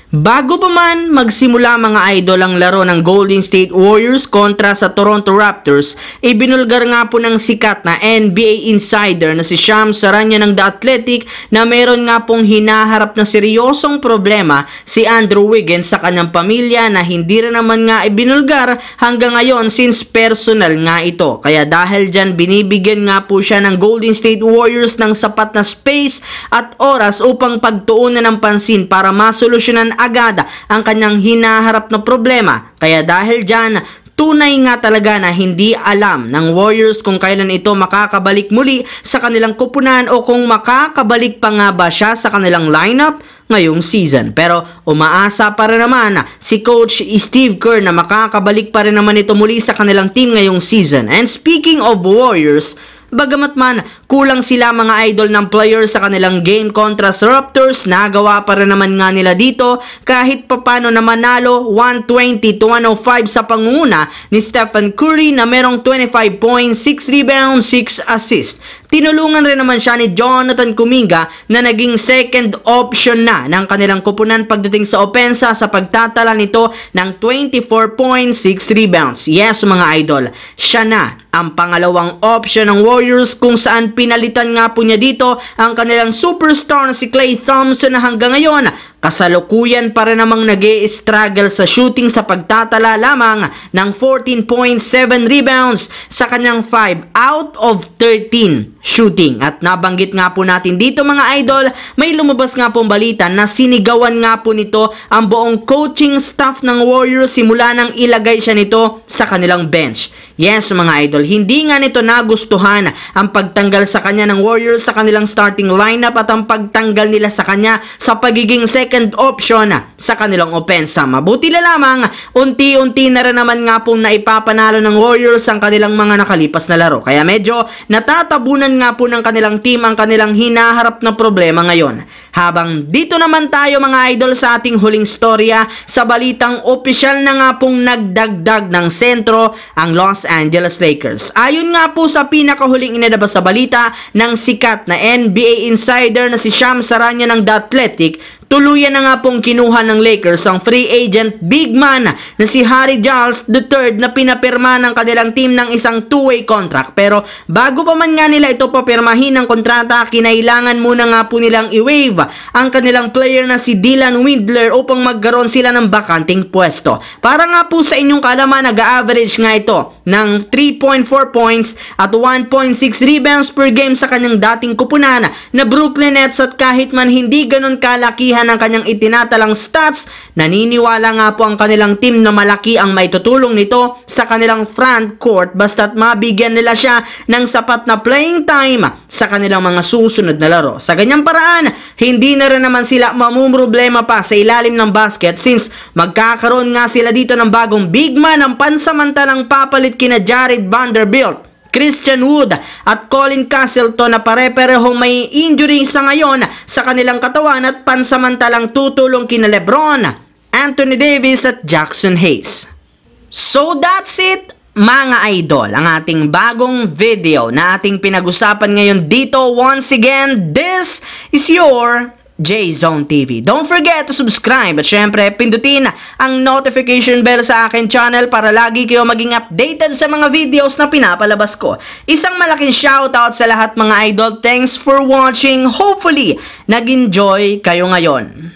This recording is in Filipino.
Bago pa man magsimula mga idol ang laro ng Golden State Warriors kontra sa Toronto Raptors, ibinulgar nga po ng sikat na NBA insider na si Shams Charania ng The Athletic na meron nga pong hinaharap na seryosong problema si Andrew Wiggins sa kanyang pamilya na hindi rin naman nga ibinulgar hanggang ngayon since personal nga ito. Kaya dahil dyan binibigyan nga po siya ng Golden State Warriors ng sapat na space at oras upang pagtuunan ng pansin para masolusyonan agad ang kanyang hinaharap na problema. Kaya dahil dyan, tunay nga talaga na hindi alam ng Warriors kung kailan ito makakabalik muli sa kanilang kupunan o kung makakabalik pa nga ba siya sa kanilang lineup ngayong season. Pero umaasa pa rin naman si Coach Steve Kerr na makakabalik pa rin naman ito muli sa kanilang team ngayong season. And speaking of Warriors, bagamat man kulang sila mga idol ng players sa kanilang game kontra sa Raptors, nagawa pa rin naman nga nila dito kahit papano na manalo 120-105 sa pangunguna ni Stephen Curry na merong 25 points, 6 rebounds, 6 assists. Tinulungan rin naman siya ni Jonathan Kuminga na naging second option na ng kanilang kupunan pagdating sa opensa sa pagtatala nito ng 24 points, 6 rebounds. Yes mga idol, siya na ang pangalawang option ng Warriors kung saan pinalitan nga po niya dito ang kanilang superstar na si Klay Thompson na hanggang ngayon kasalukuyan pa rin namang nag-i-struggle sa shooting sa pagtatala lamang ng 14.7 rebounds sa kanyang 5 out of 13 shooting. At nabanggit nga po natin dito mga idol, may lumabas nga pong balita na sinigawan nga po nito ang buong coaching staff ng Warriors simula nang ilagay siya nito sa kanilang bench. Yes mga idol, hindi nga nito nagustuhan ang pagtanggal sa kanya ng Warriors sa kanilang starting lineup at ang pagtanggal nila sa kanya sa pagiging second option sa kanilang opensa. Mabuti na lamang, unti-unti na rin naman nga pong naipapanalo ng Warriors ang kanilang mga nakalipas na laro. Kaya medyo natatabunan nga po ng kanilang team ang kanilang hinaharap na problema ngayon. Habang dito naman tayo mga idol sa ating huling storya, sa balitang opisyal na nga pong nagdagdag ng sentro ang Los Angeles Lakers. Ayon nga po sa pinakahuling inilabas sa balita ng sikat na NBA insider na si Shams Charania ng The Athletic, tuluyan na nga pong kinuha ng Lakers ang free agent big man na si Harry Giles III na pinapirma ng kanilang team ng isang two-way contract. Pero bago pa man nga nila ito papirmahin ng kontrata, kinailangan muna nga po nilang i-waive ang kanilang player na si Dylan Windler upang magkaroon sila ng bakanting pwesto. Para nga po sa inyong kaalaman, nag-average nga ito ng 3.4 points at 1.6 rebounds per game sa kanyang dating kupunan na Brooklyn Nets, at kahit man hindi ganun kalakihan ng kanyang itinatalang stats, naniniwala nga po ang kanilang team na malaki ang maitutulong nito sa kanilang front court basta't mabigyan nila siya ng sapat na playing time sa kanilang mga susunod na laro. Sa ganyang paraan, hindi na rin naman sila mamumroblema pa sa ilalim ng basket since magkakaroon nga sila dito ng bagong big man ang pansamantalang papalit kina Jared Vanderbilt, Christian Wood at Colin Castleton na pare-parehong may injury sa ngayon sa kanilang katawan at pansamantalang tutulong kina LeBron, Anthony Davis at Jackson Hayes. So that's it mga idol, ang ating bagong video na ating pinag-usapan ngayon dito. Once again, this is your J-Zone TV. Don't forget to subscribe at syempre pindutin ang notification bell sa akin channel para lagi kayo maging updated sa mga videos na pinapalabas ko. Isang malaking shoutout sa lahat mga idol. Thanks for watching. Hopefully, nag-enjoy kayo ngayon.